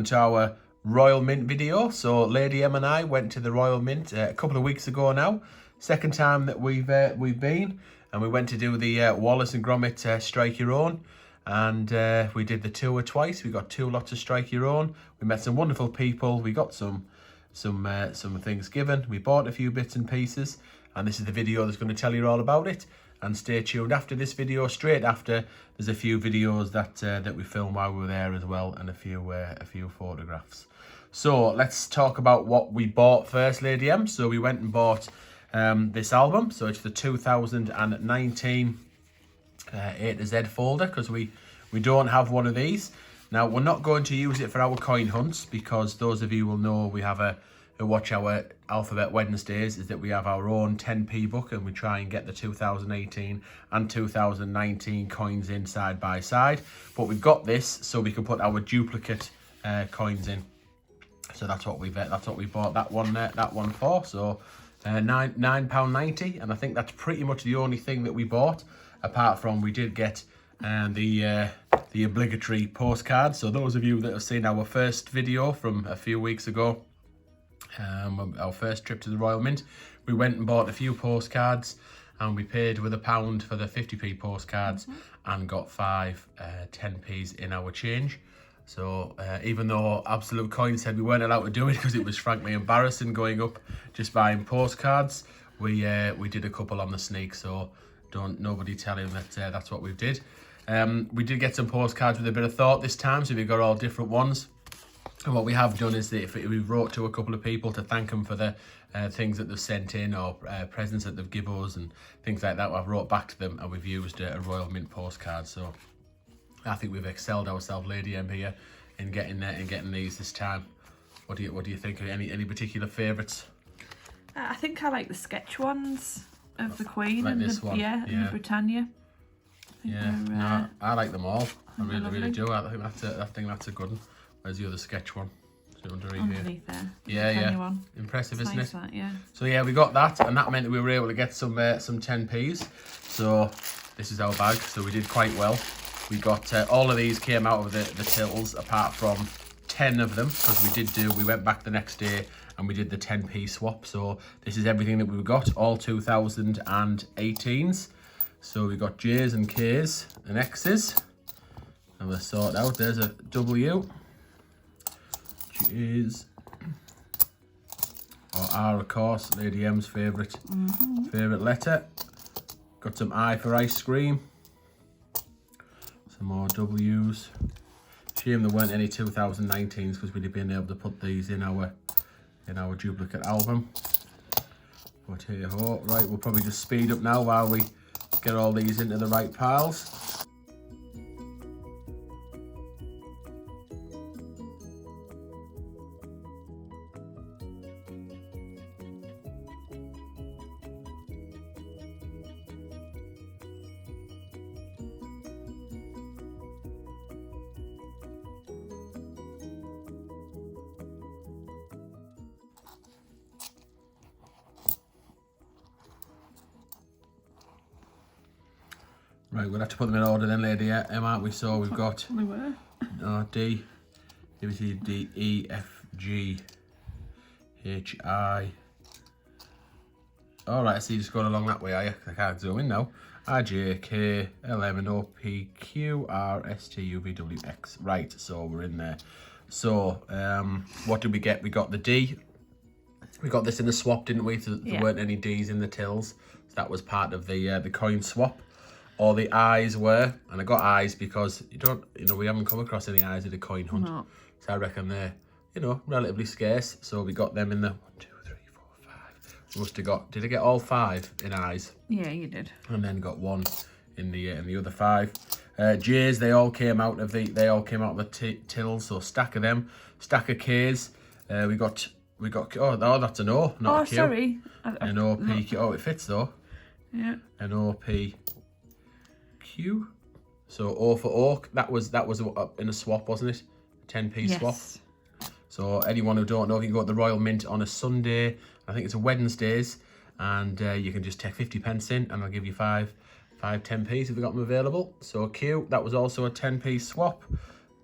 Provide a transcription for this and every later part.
to our Royal Mint video. So Lady M and I went to the Royal Mint a couple of weeks ago now. Second time that we've been, and we went to do the Wallace and Gromit Strike Your Own, and we did the tour twice. We got 2 lots of Strike Your Own. We met some wonderful people. We got some things given. We bought a few bits and pieces, and this is the video that's going to tell you all about it. And stay tuned after this video. Straight after, there's a few videos that we filmed while we were there as well, and a few photographs. So let's talk about what we bought first, Lady M. So we went and bought this album. So it's the 2019 A to Z folder, because we don't have one of these. Now, we're not going to use it for our coin hunts, because those of you will know we have who watch our Alphabet Wednesdays, is that we have our own 10p book, and we try and get the 2018 and 2019 coins in side by side. But we've got this so we can put our duplicate coins in. So that's what we bought that one for. So £9.90, and I think that's pretty much the only thing that we bought. Apart from, we did get the obligatory postcard. So those of you that have seen our first video from a few weeks ago, our first trip to the Royal Mint, we went and bought a few postcards, and we paid with £1 for the 50p postcards, and got 5 10p's in our change. So even though Absolute Coin said we weren't allowed to do it because it was frankly embarrassing going up just buying postcards, we did a couple on the sneak. So don't nobody tell him that that's what we did. We did get some postcards with a bit of thought this time, so we got all different ones. And what we have done is that we wrote to a couple of people to thank them for the things that they've sent in, or presents that they've given us and things like that. I've wrote back to them, and we've used a Royal Mint postcard. So I think we've excelled ourselves, Lady M, here in getting these this time. What do you think? Any particular favourites? I think I like the sketch ones of the Queen, like and this one. and the Britannia. No, I like them all. I really do. I think that's a good one. Where's the other sketch one? Underneath there. Yeah. One. Impressive, it's isn't nice, it? That, yeah. So yeah, we got that, and that meant that we were able to get some 10p's. So this is our bag. So we did quite well. We got all of these came out of the tills, apart from 10 of them, because we went back the next day and we did the 10p swap. So this is everything that we've got, all 2018s. So we got J's and K's and X's, and we're sorted out. There's a W, J's, or R, of course, Lady M's favourite letter. Got some I for ice cream. Some more W's. Shame there weren't any 2019s, because we'd have been able to put these in our duplicate album. But hey ho, right, we'll probably just speed up now while we get all these into the right piles. Right, we'll have to put them in order then, Lady M, aren't we? So we've got We were. D, A, B, C, D, E, F, G, H, I. All right, I see you just going along that way, are you? I can't zoom in now. I, J, K, L, M, N, O, P, Q, R, S, T, U, V, W, X. Right, so we're in there. So what did we get? We got the D. We got this in the swap, didn't we? So there weren't any D's in the tills. So that was part of the coin swap. All the I's were, and I got I's because we haven't come across any I's at a coin hunt. No. So I reckon they're, relatively scarce. So we got them in the 1, 2, 3, 4, 5. We must have got. Did I get all 5 in I's? Yeah, you did. And then got 1 in the other 5. J's, they all came out of the tills. So stack of them, stack of K's. We got. Oh, that's an O, not a Q. Sorry. An O, P, Q. Oh, it fits though. Yeah. An O, P, Q. So O for oak. That was in a swap, wasn't it? 10p swap. So anyone who don't know, you can go to the Royal Mint on a Sunday. I think it's a Wednesdays, and you can just take 50 pence in, and I'll give you 5 10p's if we've got them available. So Q, that was also a 10p swap,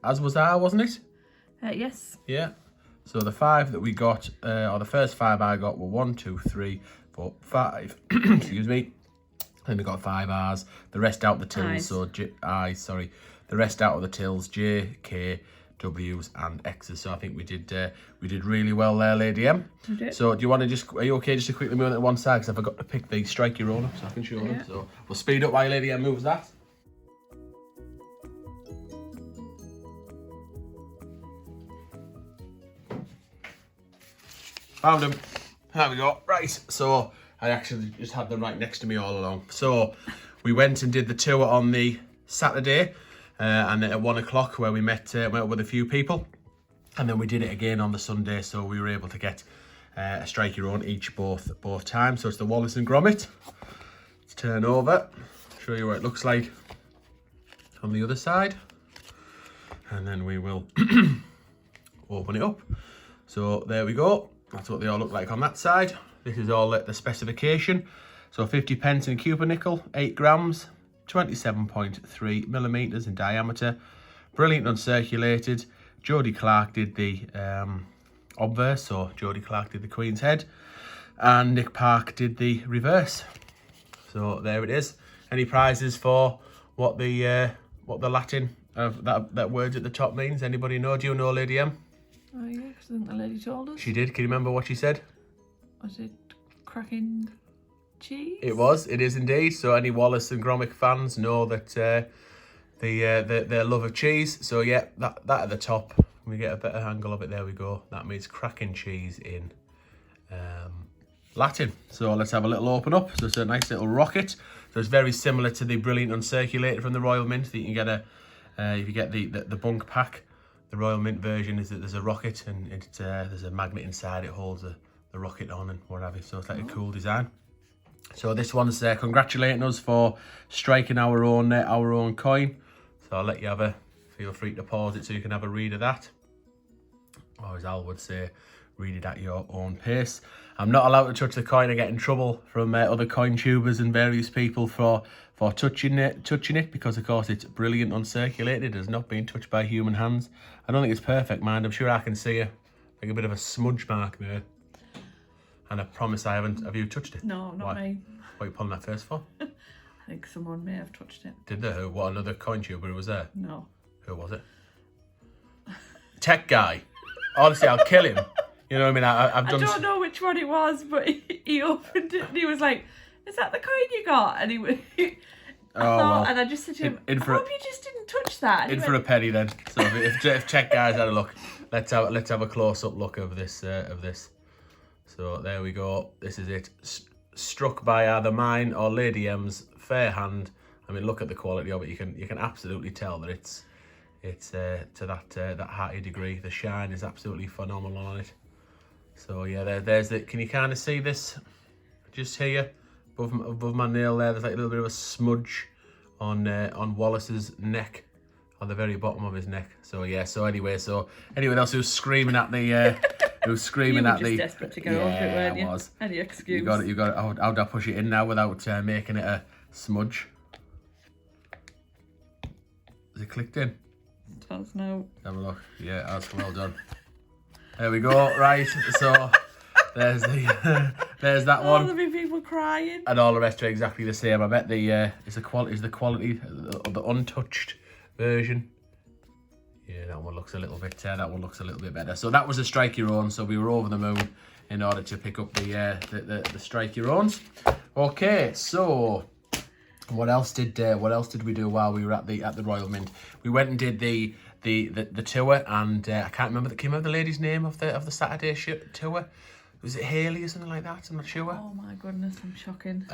as was R, wasn't it? Yes. Yeah. So the 5 that we got, or the first 5 I got were 1, 2, 3, 4, 5. Excuse me. Then we got 5 R's. The rest out the tills. I's. So I's, sorry. The rest out of the tills. J, K, W's, and X's. So I think we did really well there, Lady M. We did. So do you want to just? Are you okay just to quickly move on to one side? Because I forgot to pick the strike your own up, so I can show them. So we'll speed up while Lady M moves that. Found them. There we go. Right, so I actually just had them right next to me all along. So we went and did the tour on the Saturday, and at 1 o'clock where we met up with a few people, and then we did it again on the Sunday. So we were able to get a strike your own each both times. So it's the Wallace and Gromit. Let's turn over, show you what it looks like on the other side, and then we will open it up. So there we go. That's what they all look like on that side. This is all the specification. So 50 pence in cubic nickel, 8 grams, 27.3 millimeters in diameter. Brilliant uncirculated. Jodie Clark did the obverse, so Jodie Clark did the Queen's head, and Nick Park did the reverse. So there it is. Any prizes for what the Latin of that word at the top means? Anybody know? Do you know, Lady M? Oh yeah, because I think the lady told us. She did. Can you remember what she said? Was it cracking cheese? It was. It is indeed. So any Wallace and Gromit fans know that their love of cheese. So yeah, that at the top. We get a better angle of it. There we go. That means cracking cheese in Latin. So let's have a little open up. So it's a nice little rocket. So it's very similar to the brilliant uncirculated from the Royal Mint that you can get if you get the bunk pack. The Royal Mint version is that there's a rocket and there's a magnet inside. It holds the rocket on and what have you. So it's like a cool design. So this one's congratulating us for striking our own coin. So I'll let you feel free to pause it so you can have a read of that. Or as Al would say, read it at your own pace. I'm not allowed to touch the coin. I get in trouble from other coin tubers and various people for touching it because of course it's brilliant uncirculated. It has not been touched by human hands. I don't think it's perfect, mind. I'm sure I can see like a bit of a smudge mark there. And I promise I haven't. Have you touched it? No, not me. What are you pulling that face for? I think someone may have touched it. Did they? Who? What, another coin tuber was there? No. Who was it? Tech guy. Honestly, I'll kill him. You know what I mean? I've done. I don't know which one it was, but he opened it and he was like, "Is that the coin you got?" And and I just said to him, "I hope you just didn't touch that." And for a penny then. So if Tech guys had a look, let's have a close up look of this. So there we go. This is it. Struck by either mine or Lady M's fair hand. I mean, look at the quality of it. You can absolutely tell that it's to that hearty degree. The shine is absolutely phenomenal on it. So yeah, there's it. Can you kind of see this? Just here, above my nail there. There's like a little bit of a smudge on Wallace's neck, on the very bottom of his neck. So yeah. So anyone else who's screaming at the. Who's screaming at the? You were just desperate to go off it, weren't you? I was. Any excuse? You got it. How do I push it in now without making it a smudge? Has it clicked in? It does now. Have a look. Yeah, that's well done. There we go. Right. So there's that one. There'll be people crying. And all the rest are exactly the same. I bet is the quality of the untouched version. Yeah, that one looks a little bit better. So that was a strike your own. So we were over the moon in order to pick up the strike your owns. Okay, so what else did we do while we were at the Royal Mint? We went and did the tour, and I can't remember the lady's name of the Saturday tour. Was it Haley or something like that? I'm not sure. Oh my goodness, I'm shocking.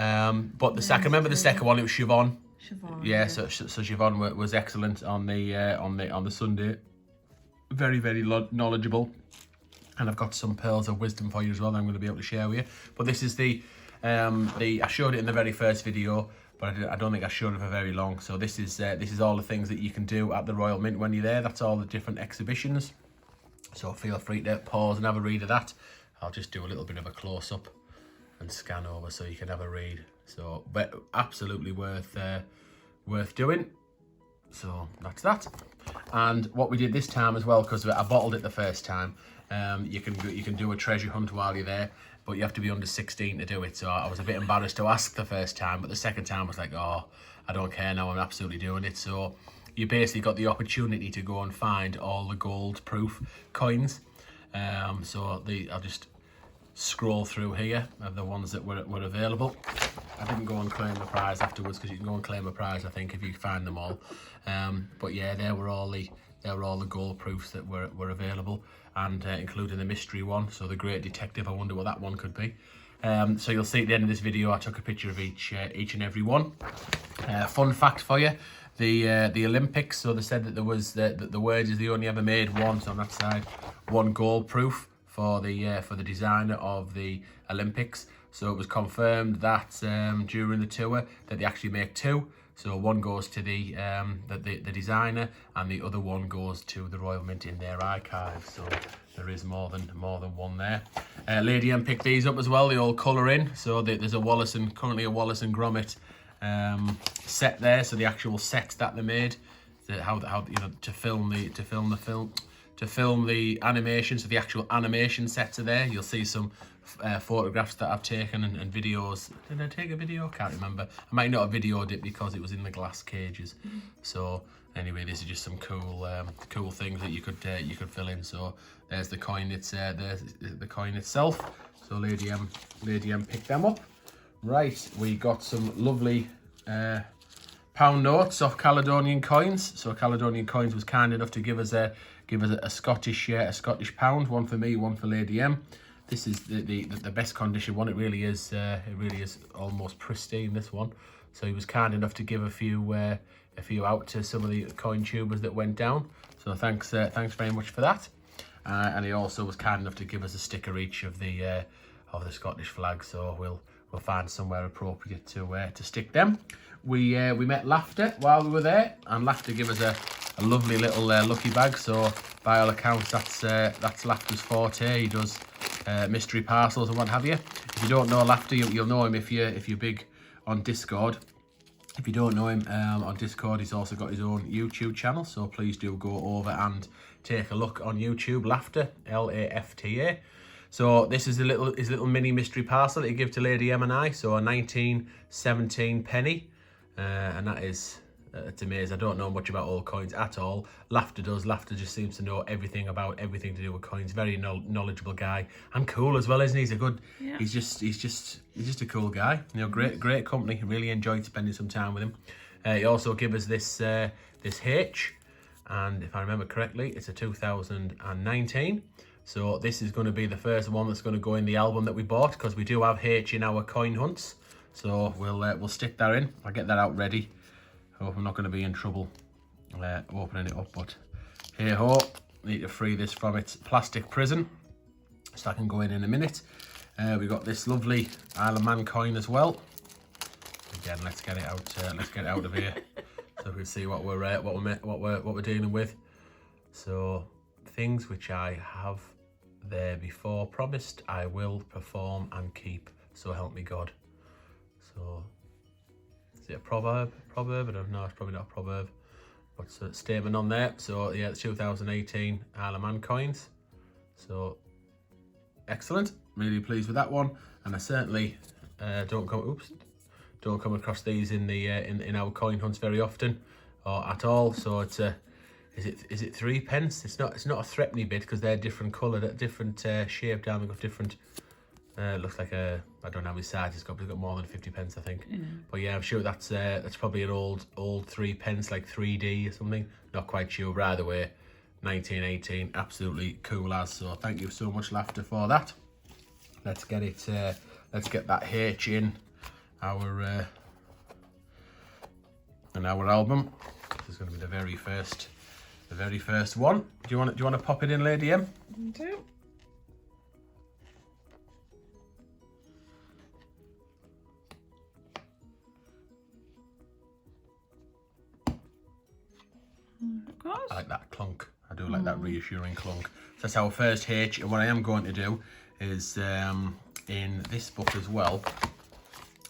But the second one, it was Siobhan. Siobhan. Yeah, so Siobhan was excellent on the Sunday. Very, very knowledgeable. And I've got some pearls of wisdom for you as well that I'm going to be able to share with you. But this is I showed it in the very first video, but I don't think I showed it for very long. So this is all the things that you can do at the Royal Mint when you're there. That's all the different exhibitions. So feel free to pause and have a read of that. I'll just do a little bit of a close-up and scan over so you can have a read. So, but absolutely worth doing. So that's that. And what we did this time as well, because I bottled it the first time, you can do a treasure hunt while you're there, but you have to be under 16 to do it. So I was a bit embarrassed to ask the first time, but the second time I was like, oh, I don't care now, I'm absolutely doing it. So you basically got the opportunity to go and find all the gold proof coins. So I'll just scroll through here of the ones that were available. I didn't go and claim the prize afterwards, because you can go and claim a prize, I think, if you find them all. But yeah, there were all the gold proofs that were available, and including the mystery one. So the Great Detective, I wonder what that one could be. So you'll see at the end of this video, I took a picture of each and every one. Fun fact for you: the Olympics. So they said that there was the word is they only ever made one. So on that side, one gold proof for the designer of the Olympics. So it was confirmed that during the tour that they actually make two. So one goes to the designer, and the other one goes to the Royal Mint in their archive. So there is more than one there. Lady M picked these up as well. They all colour in. So there's currently a Wallace and Gromit set there. So the actual set that they made, how to film the animation. So the actual animation sets are there. You'll see some photographs that I've taken and videos. Did I take a video? Can't remember. I might not have videoed it because it was in the glass cages. So anyway, this is just some cool things that you could fill in. So there's the coin. There's the coin itself. So Lady M picked them up. Right, we got some lovely pound notes of Caledonian coins. So Caledonian Coins was kind enough to give us a Scottish pound, one for me, one for Lady M. This is the best condition one. It really is almost pristine, this one. So he was kind enough to give a few out to some of the coin tubers that went down. So thanks very much for that. And he also was kind enough to give us a sticker each of the Scottish flag. So we'll find somewhere appropriate to stick them. We met Laughter while we were there, and Laughter gave us a lovely little lucky bag. So by all accounts, that's Laughter's forte. He does mystery parcels and what have you. If you don't know Laughter, you'll know him if you're big on Discord. If you don't know him on Discord, he's also got his own YouTube channel. So please do go over and take a look on YouTube. Laughter, L-A-F-T-A. So this is his little mini mystery parcel that he gave to Lady M and I. So a 1917 penny, and that is. It's amazing. I don't know much about old coins at all. Laughter does. Laughter just seems to know everything about everything to do with coins. Very knowledgeable guy, and cool as well, isn't he? He's a good. Yeah. He's just a cool guy. You know, great company. Really enjoyed spending some time with him. He also gave us this H, and if I remember correctly, it's a 2019. So this is going to be the first one that's going to go in the album that we bought, because we do have H in our coin hunts. So we'll stick that in. I'll get that out ready. Hope I'm not going to be in trouble opening it up, but hey ho, need to free this from its plastic prison, so I can go in a minute. We got this lovely Isle of Man coin as well. Again, let's get it out. Let's get it out of here, so we can see what we're dealing with. So things which I have there before promised, I will perform and keep. So help me God. So. Is it a proverb? I don't know, it's probably not a proverb. What's the statement on there? So yeah, it's 2018 Isle of Man coins. So excellent, really pleased with that one. And I certainly don't come across these in our coin hunts very often, or at all. So it's is it 3 pence? It's not a threepenny bit, because they're different colour, different shape down. They've got different. Looks like I don't know how many sides it's got, but it's got more than 50 pence, I think. Yeah. But yeah, I'm sure that's probably an old 3 pence, like 3D or something. Not quite sure, but either way, 1918, absolutely cool as. So thank you so much, Laughter, for that. Let's get it. Let's get that H in our album. This is going to be the very first one. Do you want to pop it in, Lady M? I do. I like that clunk. I do like that reassuring clunk. So that's our first H, and what I am going to do is in this book as well.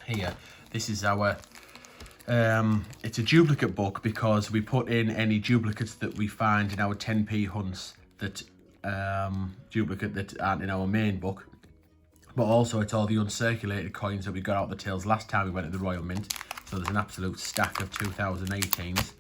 Here, this is our It's a duplicate book because we put in any duplicates that we find in our 10p hunts that duplicate that aren't in our main book. But also it's all the uncirculated coins that we got out the tills last time we went to the Royal Mint. So there's an absolute stack of 2018s.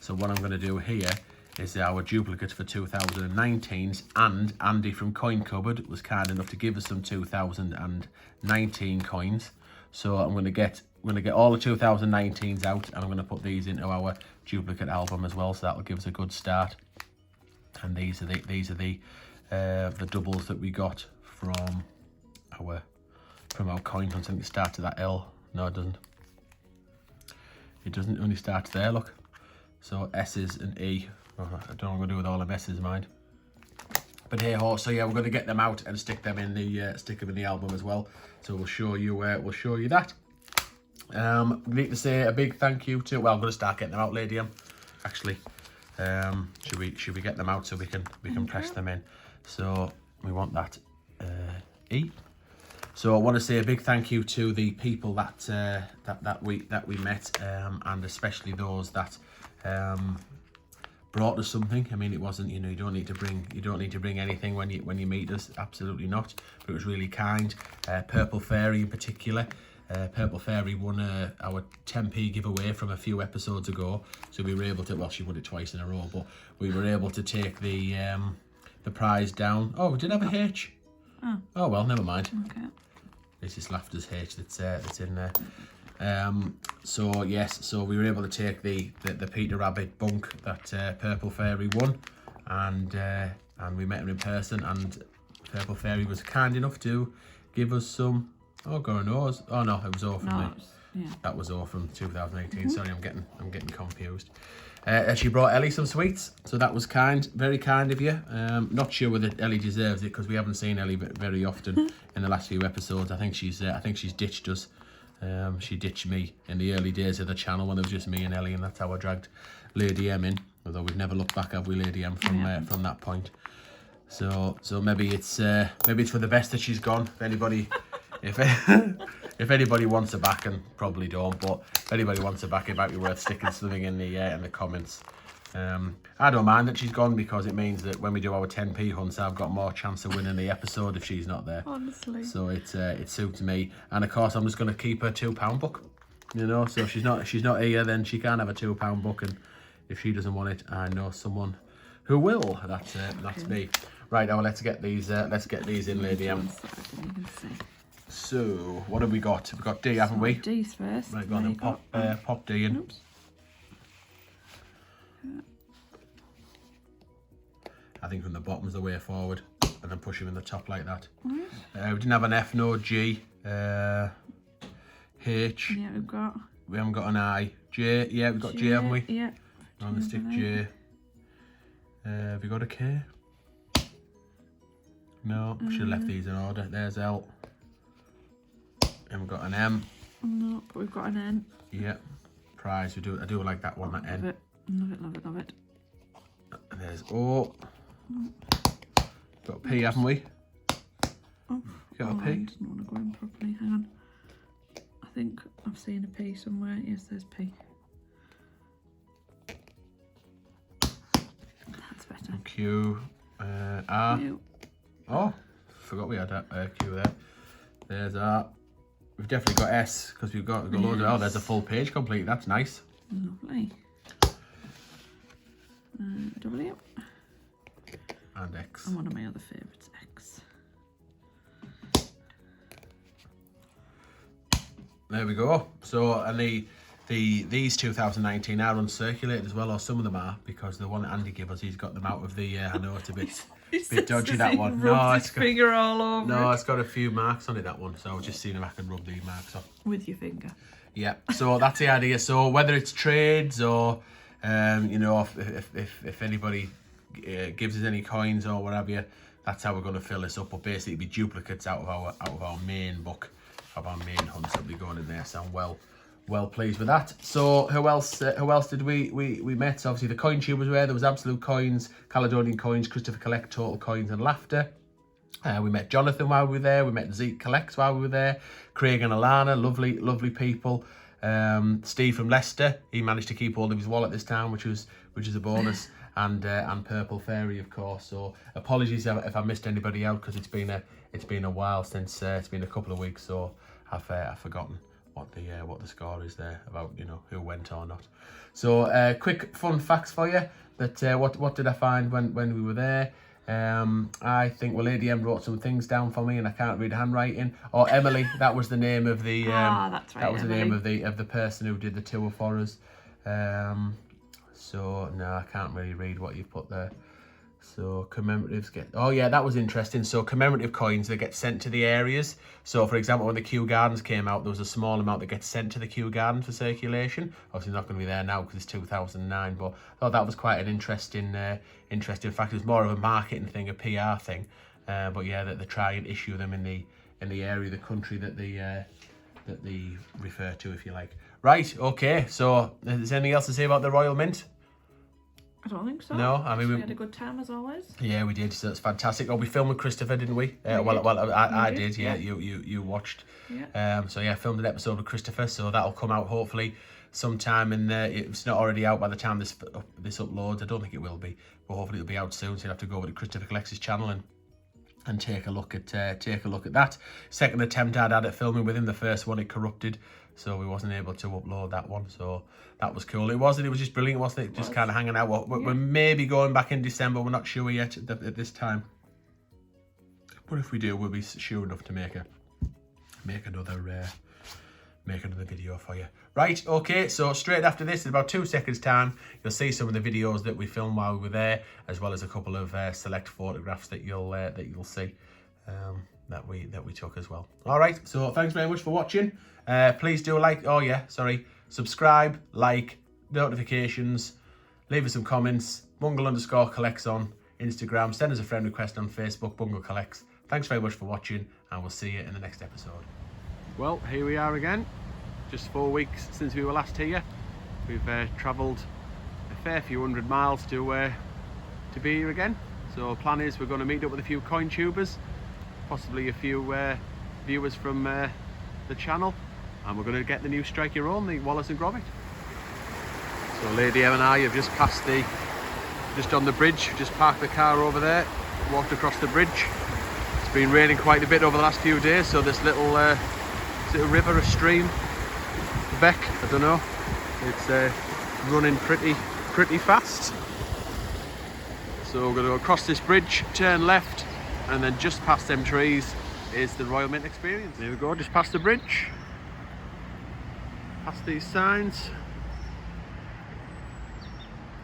So what I'm going to do here is our duplicates for 2019s, and Andy from Coin Cupboard was kind enough to give us some 2019 coins. So I'm going to get all the 2019s out, and I'm going to put these into our duplicate album as well. So that'll give us a good start. And these are the doubles that we got from our coin hunt. I think it starts at that L. No, it doesn't. It doesn't. Only starts there. Look. So S's and E. Oh, I don't know what I'm gonna do with all the S's, mind. But hey ho, so yeah, we're gonna get them out and stick them in the album as well. So we'll show you that. We need to say a big thank you to. Well, I'm gonna start getting them out, Lady M. Actually, should we get them out so we can press them in? So we want that E. So I want to say a big thank you to the people that we met, and especially those that brought us something. I mean, it wasn't, you don't need to bring anything when you meet us, absolutely not. But it was really kind. Purple Fairy in particular. Purple Fairy won our 10p giveaway from a few episodes ago, so we were able to. Well, she won it twice in a row, but we were able to take the prize down. Oh, we did have a H. Oh well, never mind. Okay. This is Laughter's H that's in there. So yes, so we were able to take the Peter Rabbit bunk that Purple Fairy won, and we met her in person, and Purple Fairy was kind enough to give us some. Oh, God knows. Oh no, it was all from that was all from 2018. Sorry, I'm getting confused. She brought Ellie some sweets, so that was kind, very kind of you. Not sure whether Ellie deserves it because we haven't seen Ellie very often in the last few episodes. I think she's ditched us. She ditched me in the early days of the channel when it was just me and Ellie, and that's how I dragged Lady M in. Although we've never looked back, have we, Lady M, from that point? So maybe it's for the best that she's gone. If anybody wants her back, and probably don't, but if anybody wants her back, it might be worth sticking something in the comments. I don't mind that she's gone because it means that when we do our 10p hunts, I've got more chance of winning the episode if she's not there. Honestly. So it suits me, and of course I'm just going to keep her £2 book. So if she's not here, then she can't have a £2 book, and if she doesn't want it, I know someone who will. That's me. Right now, let's get these in, Lady M. So what have we got? We've got D, haven't we? D's first. Right, go on then, pop D in. Oops. I think from the bottom's the way forward, and then push him in the top like that. We didn't have an F, no G, H. Yeah, we haven't got an I. J, yeah, we've got J, haven't we? Yeah. On the stick J. Have we got a K? No, should have left these in order. There's L. And we've got an M. No, but we've got an N. Yeah. Prize. I do like that one, that N. Love it. And there's O. Got a P, haven't we? Oh, got a P? I didn't want to go in properly. Hang on. I think I've seen a P somewhere. Yes, there's P. That's better. Q. R. Q. Oh, forgot we had a Q there. There's R. We've definitely got S because we've got loads of. Oh, there's a full page complete. That's nice. Lovely. W. And X. And one of my other favourites, X. There we go. So, and these 2019 are uncirculated as well, or some of them are, because the one that Andy gave us, he's got them out of the. I know it's a bit dodgy, that one. No, it's got finger all over. No, it's got a few marks on it, that one. So I was just seeing if I could rub these marks off with your finger. Yeah. So that's the idea. So whether it's trades or if anybody gives us any coins or whatever, that's how we're going to fill this up. But basically, it'd be duplicates out of our main book, of our main hunts that will be going in there. So I'm well pleased with that. So who else did we met? So obviously the coin tubers were there. There was Absolute Coins, Caledonian Coins, Christopher Collect, Total Coins, and Laughter. We met Jonathan while we were there. We met Zeke Collects while we were there. Craig and Alana, lovely people. Steve from Leicester, he managed to keep hold of his wallet this time, which is a bonus. And Purple Fairy, of course. So apologies if I missed anybody out, because it's been a while since it's been a couple of weeks, so I've forgotten what the score is there about, you know, who went or not. So quick fun facts for you. That what did I find when we were there? I think Lady M wrote some things down for me, and I can't read handwriting. Or Emily, that was the name of the that's right, that was Emily. the name of the person who did the tour for us. So no, I can't really read what you've put there. So commemoratives get, oh yeah, that was interesting. So commemorative coins, they get sent to the areas. So for example, when the Kew Gardens came out, there was a small amount that gets sent to the Kew Gardens for circulation. Obviously not going to be there now because it's 2009, but I thought that was quite an interesting fact. It was more of a marketing thing, a PR thing. But yeah, that they try and issue them in the area of the country that they refer to, if you like. Right, okay, so is there anything else to say about the Royal Mint? I don't think so. No, I mean we had a good time as always. Yeah, we did. So it's fantastic. Oh, we filmed with Christopher, didn't we? I did. Yeah, you watched. Yeah. So yeah, filmed an episode with Christopher. So that'll come out hopefully sometime in there. It's not already out by the time this uploads. I don't think it will be, but hopefully it'll be out soon. So you will have to go over to Christopher Collects his channel and take a look at that. Second attempt I'd had at filming with him. The first one it corrupted, so we wasn't able to upload that one. So that was cool. It was just brilliant, wasn't it? Just kind of hanging out. We're maybe going back in December. We're not sure yet at this time. But if we do, we'll be sure enough to make another video for you. Right, okay, so straight after this, in about 2 seconds time, you'll see some of the videos that we filmed while we were there, as well as a couple of select photographs that you'll see that we took as well. All right, so thanks very much for watching. Please do subscribe, like, notifications, leave us some comments. Bungle_collects on Instagram. Send us a friend request on Facebook, Bungle Collects. Thanks very much for watching, and we'll see you in the next episode. Well, here we are again. Just 4 weeks since we were last here. We've travelled a fair few hundred miles to be here again. So plan is we're going to meet up with a few coin tubers, possibly a few viewers from the channel, and we're going to get the new Strike Your Own, the Wallace and Gromit. So Lady M and I have just passed just on the bridge, just parked the car over there, walked across the bridge. It's been raining quite a bit over the last few days, so this little river, a stream, beck, I don't know, it's running pretty fast. So we're going to go across this bridge, turn left, and then just past them trees is the Royal Mint experience. There we go, just past the bridge, past these signs,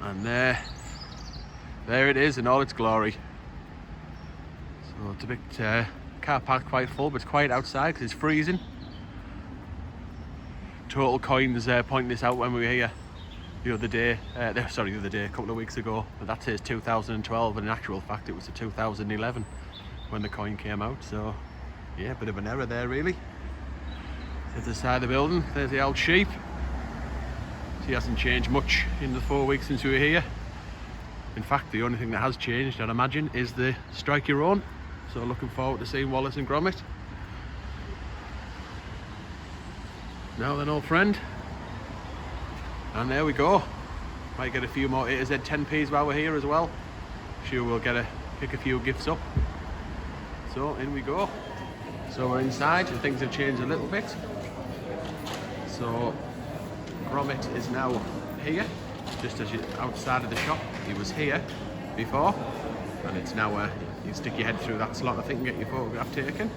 and there it is in all its glory. So it's a bit car park quite full, but it's quiet outside because it's freezing. Total Coins pointing this out when we were here the other day, a couple of weeks ago, but that says 2012, and in actual fact it was 2011 when the coin came out. So yeah, bit of an error there really. There's the side of the building, there's the old sheep. She hasn't changed much in the 4 weeks since we were here. In fact, the only thing that has changed, I'd imagine, is the Strike Your Own. So looking forward to seeing Wallace and Gromit. Now then, old friend. And there we go. Might get a few more A to Z 10p's while we're here as well. Sure we'll pick a few gifts up. So in we go. So we're inside and things have changed a little bit. So Gromit is now here, just as you outside of the shop. He was here before, and it's now you stick your head through that slot, I think, and get your photograph taken.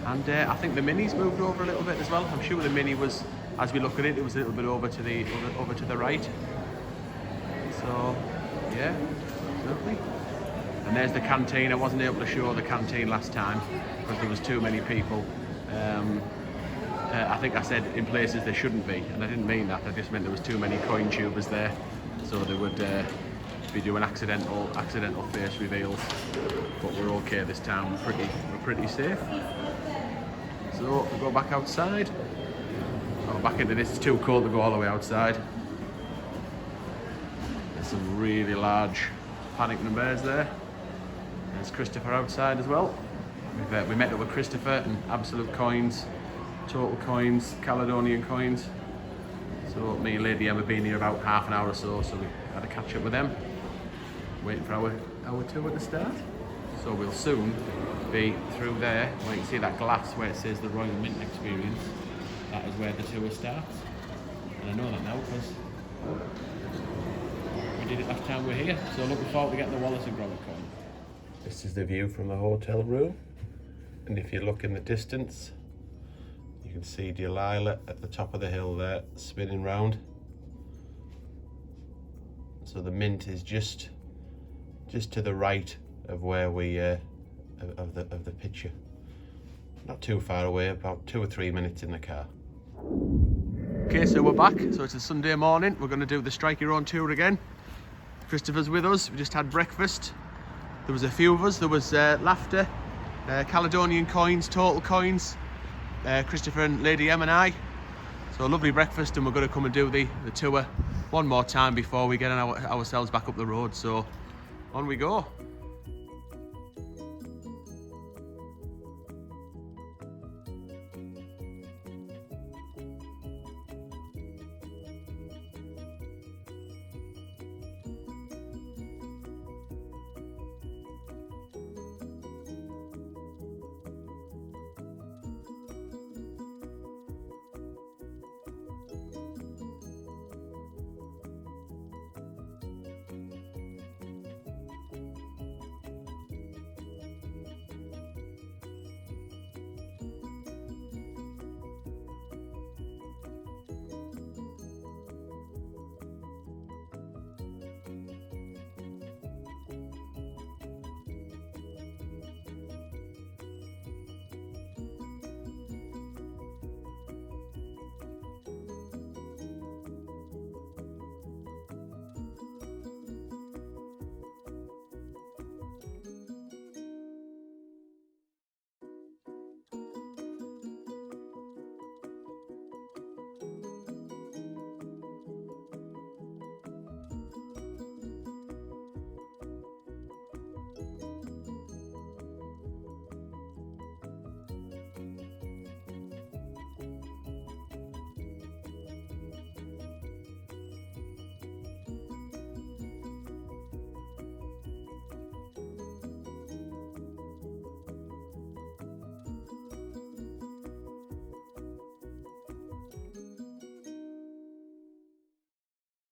And I think the mini's moved over a little bit as well. I'm sure the mini was, as we look at it, it was a little bit over to the right. So yeah, certainly. And there's the canteen. I wasn't able to show the canteen last time because there was too many people. I think I said in places there shouldn't be, and I didn't mean that. I just meant there was too many coin tubers there, so they would be doing accidental face reveals. But we're okay this time. We're pretty safe. So we'll go back outside. Oh, back into this. It's too cold to go all the way outside. There's some really large panicking birds there. There's Christopher outside as well. We met up with Christopher and Absolute Coins, Total Coins, Caledonian Coins. So me and Lady Emma been here about half an hour or so we had a catch up with them. Waiting for our tour to start. So we'll soon be through there, where you can see that glass where it says the Royal Mint Experience. That is where the tour starts. And I know that now because we did it last time we were here. So looking forward to getting the Wallace Gromit coin. This is the view from the hotel room. And if you look in the distance, you can see Delilah at the top of the hill there, spinning round. So the mint is just to the right of where we of the picture. Not too far away, about 2 or 3 minutes in the car. Okay, so we're back. So it's a Sunday morning. We're going to do the Strike Your Own tour again. Christopher's with us. We just had breakfast. There was a few of us. There was Laughter, Caledonian Coins, Total Coins, Christopher and Lady M and I. So a lovely breakfast, and we're going to come and do the tour one more time before we get ourselves back up the road. So on we go.